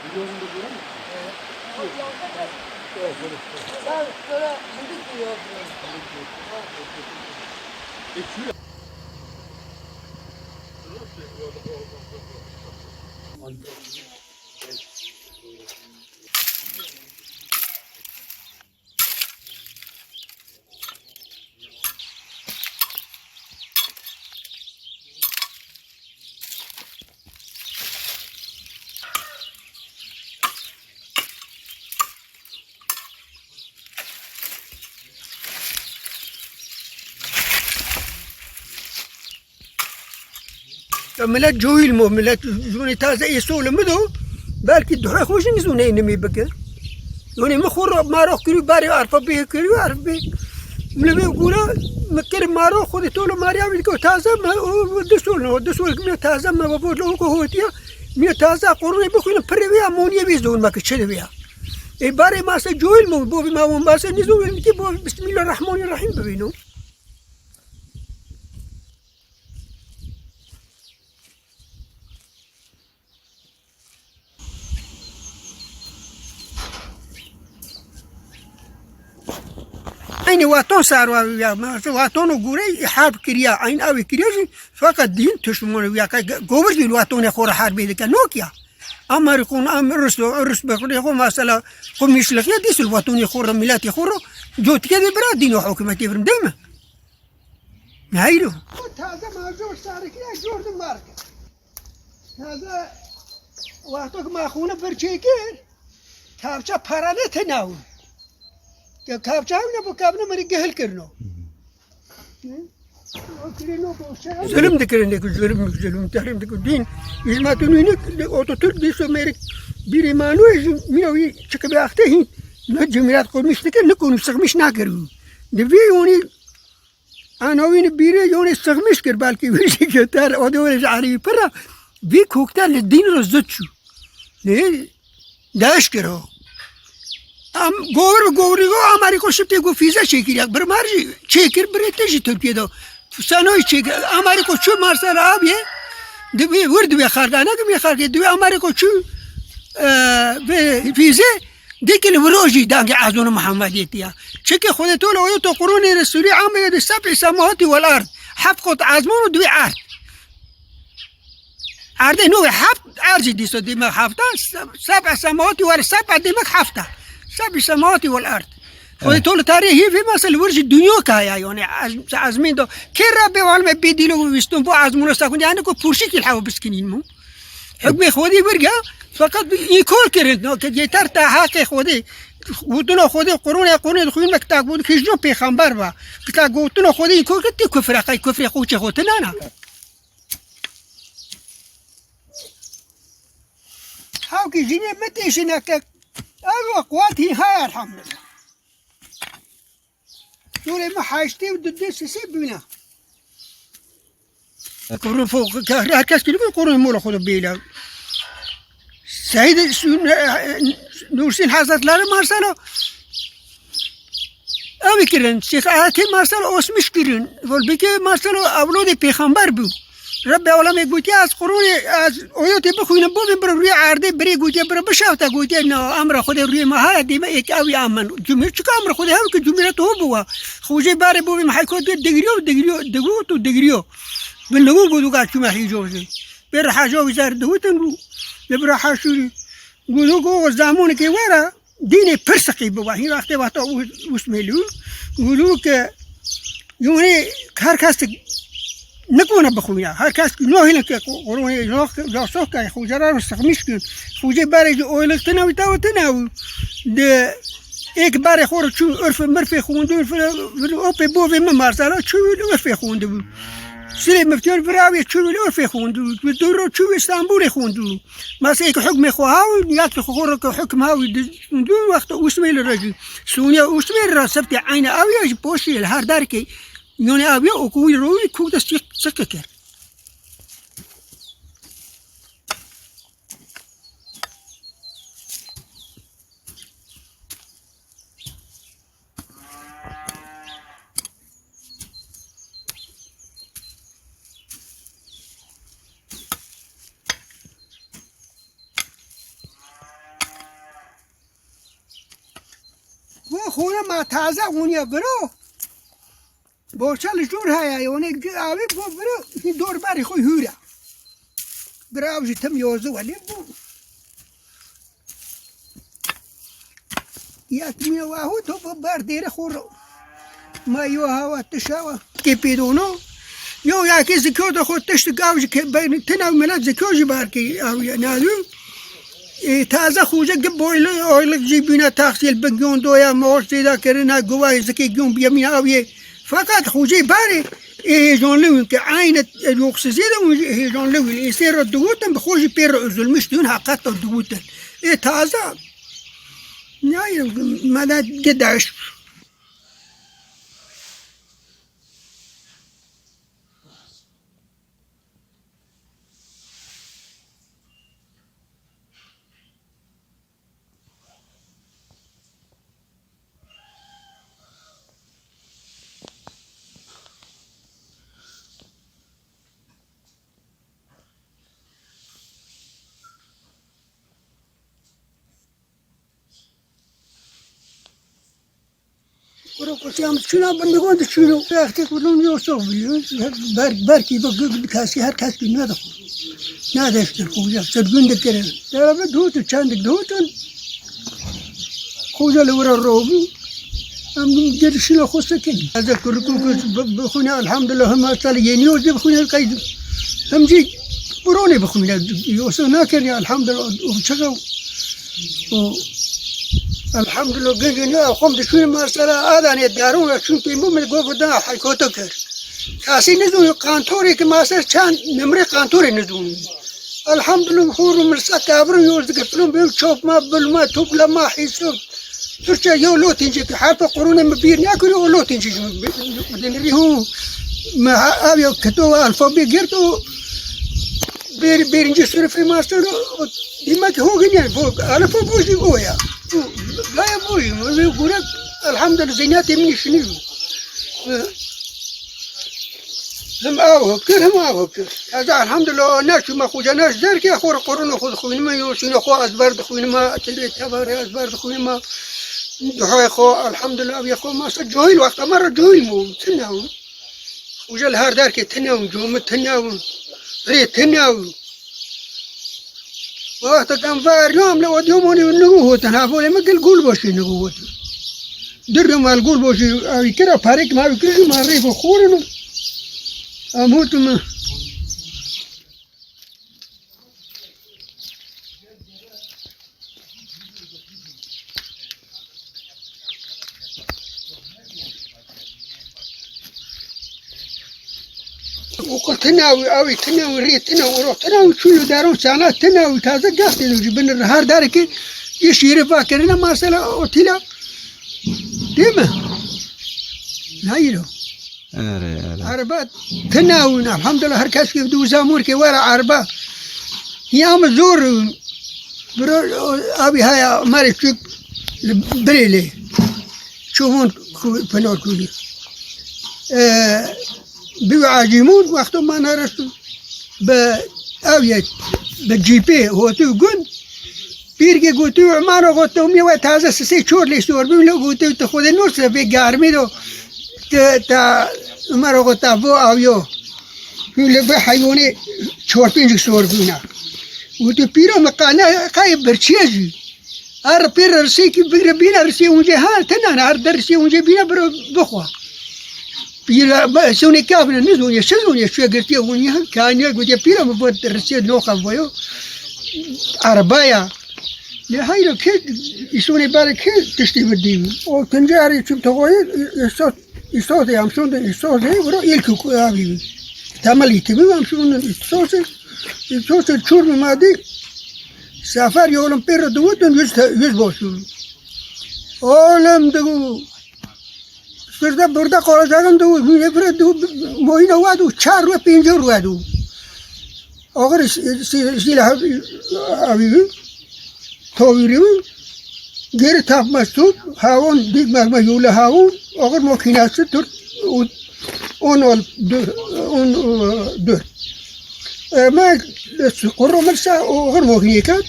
Videonun da görüyor musun? Ben böyle bulduk diyor. Ekşi. ملت جویل مو ملت جونی تازه ایسول مدو بلکه دعای خوش نیست اونه اینمی بکر یعنی مخور مارو کری باری عرفه به کری عرفه به ملوی گورا مکر مارو خودی طول ماریا میگه تازه ما دسول که تازه ما بود لون که هوتیا می تازه قرونه بخوین پروی امونیه بیزون ما که چه بیا ای باری ما سه جویل مو بو ما اون باشه نیزون که بو بسم الله الرحمن الرحیم ببینو این واتون ساروا ویا ما واتون گوره حرب کریا این اوی کریا فقط دین تشمون ویا که گوبر دی واتون خور حرب دی که نوکیا امر کون امر رس بخوری خو مثلا خو میشلخی دیس الواتون خور ملت خور جوت که برا دین و حکومت برم دیم نایرو تازه ما جور سارکی جور مارک تازه وقتی که ما خونه برچیکر تابچه پرانه تناول که کابچه هم نبود کابنه مری گهل کرنو ظلم دکرنه که ظلم تحریم دکر دین ازماتونی نه اوتوتور دیسو میری بیری مانوی میوی چکه بیاخته هی نه جمعیت قومیش دکر نکنی سخمیش نکردی دوی یونی آنوین بیری یونی سخمیش کرد بلکه ویشی که تر آدوارش عربی پره بی کوکتر دین رو زد شو نه داش کرو ام گوریگو آمریکا شپتی گو فیزا چکیریک بر مارجی چکیر برتشی ترکیه دو سانوی چکیر آمریکا چو مارسال آبیه دوی ورد بی خارگانه که بی خارگی دوی آمریکا چو فیزا دیکن وروجی دانگ ازون محمدیتیا چکه خود طول اویو تو قرون رسولی عامل دی سبع سماوات والارض هفت قط ازمون و دوی ارض ارض نو هفت ارض دیسو دیمه هفته سبع سماوات و سبع دیمه هفته سبع سماوات والارض خود طول تاریخی في مثل ورج الدنيا كايا يعني عزمين دو كي ربي والما بيديلو ويستون بو عزمون استاكون يعني كو بورشيك الحاو بسكنين مو حكمي خودي برجع فقط يكول كرنت نو كجيتر تا حق خودي ودنا خودي قرون دخول مكتاق بود كيجو پیغمبر با كتا گوتنا خودي يكول كتي كفر قاي كفر خوچه خوتنا نا هاو كي جيني متيشنا ك ايوه قواتي هاي الحمد لله دولي ما حاجتي ودي سيسيب بنا قرون فوق هركاس كيلو قرون مولا خذوا بيلا سعيد نورسين حضرت لنا مارسلو اوي كرن شيخ آتي مارسلو اسمش كرن والبيكي مارسلو اولادي پیغمبر بو رب العالمین گویی از قرون از آیات بخوینم بودیم برای روی عرضه بری گویی برای بشافته گویی نه امر خود روی ما ها دیمه یک اوی آمن جمهور چکه امر خود هم که جمهوریت هو بوا خوجه باره بودیم حکومت دگریو بنقول بودو قاعد شو ما حيجوزي برحاجو وزار دوتن بر حاشوري قولوا زامون كي ورا ديني برسقي بوا هي وقت وسميلو قولوا ك يوني كاركاست نكونا بخويا هركاس نو هنا قروني لو سوكا خوجرا مستخمشكن خوجي بارج اويلك تناوي تناوي د ايك باري خور شو عرف مرفي خوندو في اوبي بوفي مارسالا شو عرف خوندو سلي مفتون فراوي شو عرف خوندو بدورو شو اسطنبول خوندو ما سيك حكم خوها يات خورك حكم هاوي دو وقت وسميل الرجل سونيا وسميل راسبتي عين اوي بوشي الهار داركي یعنی آبیا اوکوی روی کوک دست سکه کرد. خونه ما تازه اونیا برو باشل جور هایی اونه آوی برو دور باری خوی هوره برو آوشی تم یوزه ولی بو یک میوهو تو بر دیر خور ما یو هوا تشاوه که پیدونو یو یکی زکیو دا خود تشت گاوش که بین تنو ملت زکیوشی بار که آوی نازو تازه خوزه که بایل آیل جیبینه تخصیل بگیون دویا موش دیده کرنه گواه زکی گیون بیامین آویه فقط خوزه باره هیجان لوین که عین یوکسیزیده اون هیجان لوین ایسی را دوتن بخوشی پیر را ظلمش دیون حقیقت را دوتن تازه نه مدد گداش برو کشیم چنا بندگان چنو وقتی کدوم یوسف برکی با کسی هر کس کی نداشت خوجا سرگند کردن در به دوت چند دوتن خوجا لورا روبی هم گرشنا خوسته کنی از کرکو بخونه الحمدلله ما سال ینیوز بخونه قید هم جی برونه بخونه یوسف نکردی الحمدلله چقدر الحمدلله گنجنیا خم دشمن مرسلا آدانی دارون چون تیمو من گفت دا حکوتو کرد کسی نزون قانتوری که ماسر چند نمره قانتوری نزون الحمدلله خور مرسا کابرون یوز گفتم بیم چوب ما بلما توب لما حیسو ترچه یو لو تینجی که حرف قرون مبیر نیاکری او لو تینجی بدن ریهو ما آبیا کتو الفابی گرتو بیرینجی صرفی ماسر دیما که هو گنیان فوق الفابوشی اویا لا يا ابوي يقول لك الحمد لله زيناتي مني شنو هم اوكر هم اوكر هذا الحمد لله ناس ما خوجا ناس ذلك يا اخو قرون خذ خوين ما يوسين اخو ازبر خوين ما تدري تبار ازبر خوين ما دحوا اخو الحمد لله يا اخو ما سجوي الوقت مره جوي مو تناو خوجا الهار دارك تناو جوم تناو ريت تناو وقت كان فار يوم لو يوموني نقوه تنافولي ما قل بوشي نقوه در ما القول بوشي أو كرا فارق ما بكرش ما ريف خورنا أموت ما وقلت تناوي أوي تناوي ريت تناوي روح تناوي شو يدارون سنوات تناوي تازة قاعد يجيبون النهار دارك يشير فاكرنا ما سلا أوتيلا ديما نايلو عربات تناوي الحمد لله هركاس كيف دو زامور كي ورا عربة يوم زور برو أبي هاي ماري شوك بريلي شوفون فنور كولي بيعاجمون وقت ما نرسو بأوية بالجيبي هو تقول بيرجع قلتو عمارة قلتو ميوة تازة سسي شور لي سور بيقولوا قلتو تاخذ النص بيقارمي دو تا عمارة قلتو بو أويو يقول بحيوني شور بينج سور بينا قلتو بيرو مقانا قايب برشيجي أر بير رسي كي بير بينا رسي ونجي هان تنا أر درسي ونجي بينا برو بخوا بيرا سوني كافنا نزوني شزوني شو قلتي ونيها كان يقول يا بيرا مبود رسي نوخا بيو عربايا لا هاي لو كيد يسوني بالك كيد تشتي بديم او تنجاري شو تقول يصوت يا امشون يصوت هي ورا يلكو ابي تعملي تبي امشون يصوت شور ما دي سافر يولم بير دوتن يزبوشو اولم دغو بردا بردا قرا زدم دو میره دو موینا وادو 4 رو 5 رو وادو اگر سیلا ابی تویریم غیر تاپ مسود هاون دیگ ما یوله هاون اگر ماکیناست تر اون دو ما قرر مرسا اگر ماکینیکات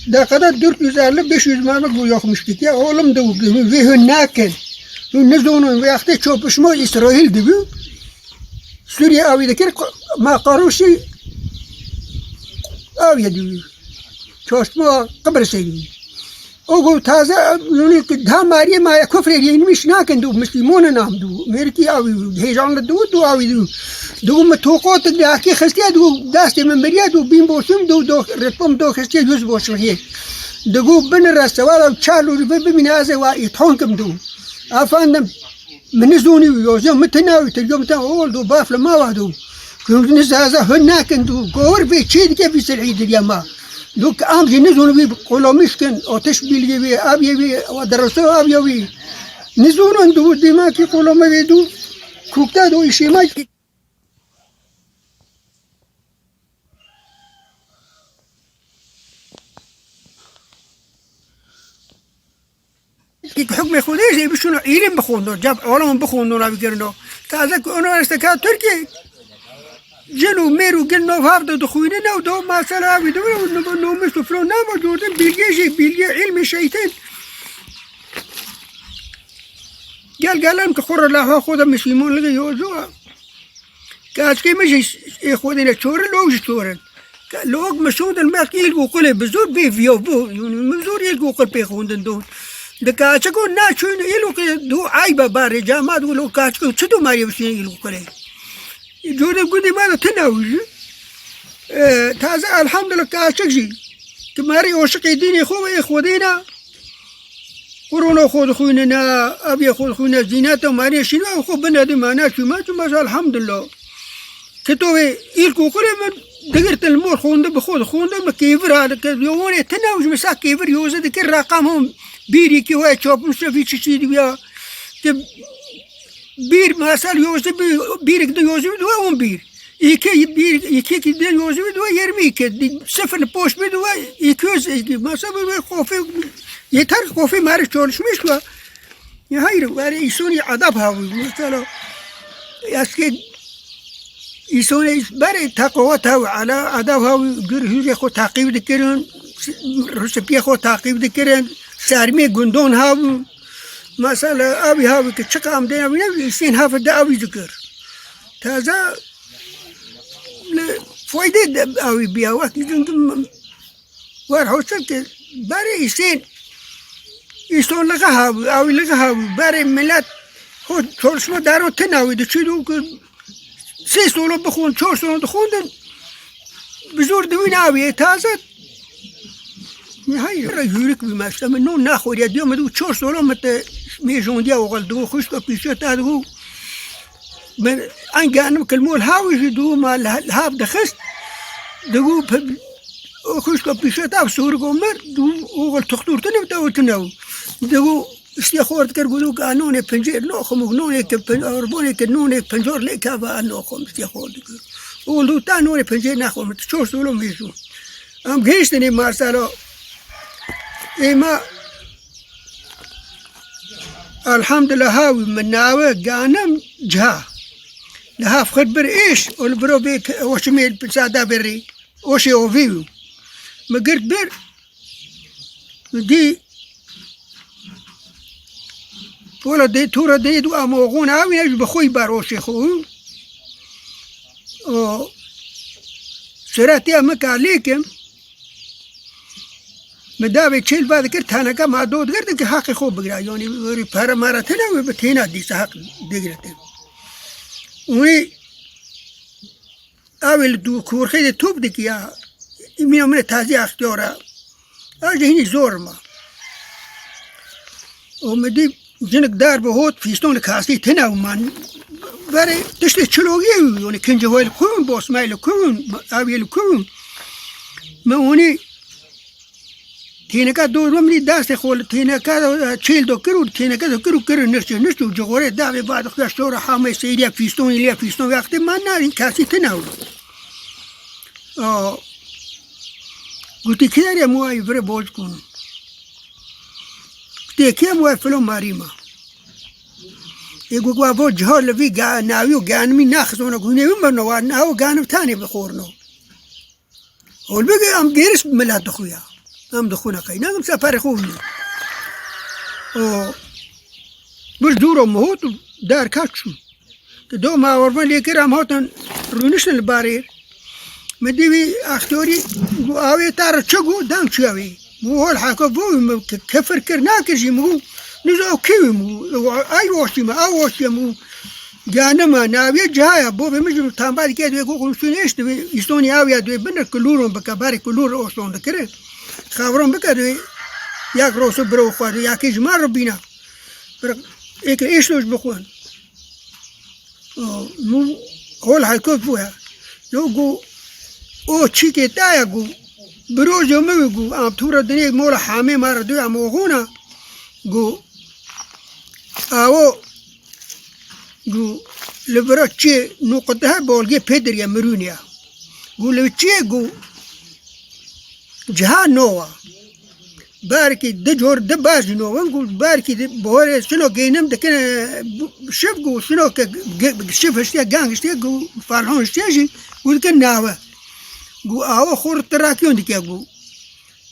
ده قدر دور يزعل بيش يزمان بقول ياخ مشكلة أولم دو فيه ناكل ونزون وياخذ تشوف شمو إسرائيل دبو سوريا أوي ذكر ما قاروشي أوي دبو شو اسمه قبر سيدي أقول تازه يعني ده ماري ما كفر يعني مش ناكن دو مسلمون نام دو ميركي أوي هيجان دو أوي دو متوقعات اللي أكيد خستي دو داستي من بريا دو بين بوسم دو رتبم دو خستي يوز بوسم هي دو بن الرسالة وشالو بمن هذا ويتحونكم دو أفندم من زوني يوزم متناوي تجوم تقول دو باف لما وحدو كل ناس هذا هناك دو قور بيتشيد كيف يسرعيد اليوم دوك عم نزون بي قولوا مشكن أو تشبيل بي أبي بي ودرسوا أبي بي نزون عندو دماغ يقولوا ما بيدو كوكتا دو إشي ما حكم خودش بيشونو إيرين بخوندو جاب علم بخوندو لا بيكرنو تازك أنا استكاد تركي جنو ميرو جنو فافدو دخويننا ودو ما سلاوي دو نو مسفرو نامو جوردن بيلجي علم الشيطان قال لهم كخور الله خذ مسلمون لغي يوزوها كاش كي مش ياخذنا تشور لو جتورن لوق مسود الماك يلقوا قلب بزور بي فيو بو يعني مزور يلقوا قلب يخوندن دون دكاتشكو ناشون يلقوا دو عيبه بارجا ما دو كاتشكو تشدو ما يبسين يلقوا قلب جودة قدي ماذا تناوي تازع الحمد لله كاشكجي كماري وشقي ديني إخوة قرونا خود خويننا أبي خود خوينا زيناته ماري شنو خو بنادي معنا شو ما شاء الحمد لله كتوه إلكو كل من دقرت المور خوند بخود خوند ما كيفر هذا يومون تناوي مسا كيفر يوزد كل رقمهم بيري كي هو تشوف مش في شيء ويا بير مثلا يوزي بيرك دو يوزي دو اون بير يكي كي دو يوزي دو يرمي كي سفن بوش بدو يكوز مثلا خوفي يتر خوفي ماري تشولش مش كوا يهاير واري يسوني عذاب هاوي مثلا يسكي يسوني باري تقوى هاوي على عذاب هاوي غير هيجي خو تعقيب دكرن رسبي خو تعقيب دكرن سارمي غندون هاوي مثلا أبي هاوي كتشكا عم دينا بينا يسين هافد أبي ذكر تازا فايدة أبي بيا وقت يجون وارحوسك باري يسين يسون لغا هاوي أبي لغا هاوي باري ملات هو شورش ما دارو تناوي دشيدو سي سولو بخون شورش سولو دخون بزور دوين أبي تازا هاي رجولك بماشى منو ناخذ يا يوم دو تشور سولو مت ميجون ديا وغلدو خشكو بيشات هذا من ان كان كلمول هاوي دو ما الهاب دخست دو خشكو بيشات او سور قمر دو وغل تخطور تنو تو تنو دو استيخور كرغلو قانون بنجير لو خم نون كبن اربون كنون بنجور لك با انو خم استيخور ولو تانون بنجير ناخذ تشور سولو ميجون ام جيشتني مارسالو إما الحمد لله هاوي من ناوي قانم جها لها خبر إيش والبرو بيك وشميل بسادا بري وشي أوفيو ما قلت بر دي ولا دي تورا دي دو أموغون هاوي نجي بخوي باروشي خوي سراتي أمك عليكم مدابي تشيل بعد كرت أنا كم عدود غير ذيك حق خوب بقرا يعني وري فار مرتنا وبتهنا دي سحق دقيقتين وي أول دو كور خيد توب ديك يا من تازي اختيارا أجي هني زور ما ومدي جنك دار بهوت في ستون كاسي تنا ومان بري تشلي تشلوغي يعني كن جوال كون بوس مايل كون أبي كون ما هوني تينكا دو رملي داس خول تينكا تشيل دو كرو تينكا دو كرو نشتو جغوري دابي بعد خلاص شورا حامي سيريا فيستون إليا فيستون وقت ما نارين كاسي تناول قلت كده يا موي فري بولكون قلت كده موي فلو ماريما يقول وابو جهول لفي قا ناويو قان من ناخذونا قلنا يمرنا واناو قانو تاني بخورنو والبقى ام جيرس بملات اخويا ام دخونه قی نام سفر خوبی او بس دورم هوت دار کاتشو که دو ما ورمان لیکرام هاتن رونشن البارير مديوي اختوري مو اوي تار تشغو دان شوي مو هول حكو بو كفر كرناك جي مو نزو كيوي مو اي واشي ما او واشي مو جانا ما ناوي جايا بو بمجو تامبال كده يقول سونيش يستوني اوي دو بن كلورون بكبار كلور اوسون كره خبرون بكده ياك روسو برو خو ياك جمار ربينا ايك ايش بخون مو هول حكو بوها يوغو او چیکه تایا گو بروز یومه گو ام تورا دنیا مولا حامه مارا دوی اموغونا گو آو گو لبرا چه نقطه بولگی پیدر یا مرونیا گو لبچه گو جها نوا بارکی دجور دباز نوا گو بارکی بوره شنو گینم دکن شف گو شنو که شف اشتیا گانگ اشتیا گو فالهون اشتیا جی گو دکن نوا گو آوا خور تراکیون دیگه گو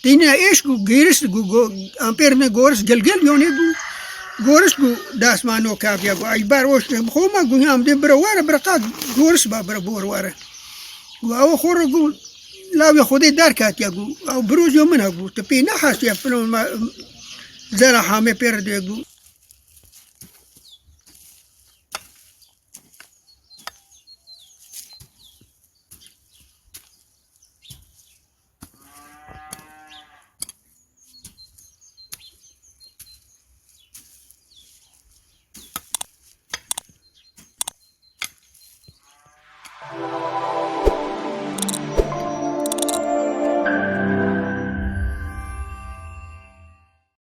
تینا ایش گو گیرس گو امپیر نه گورس گلگل یونی گو گورس گو داسمانو کافیا گو ای بار وش خوما گو هم دی برواره برقا گورس با بر بورواره گو آوا خور گو لاوی خودی دار کاتیا گو او بروز یومنا گو تپی نه حاس یا فلون ما زرا حامه پیر دی گو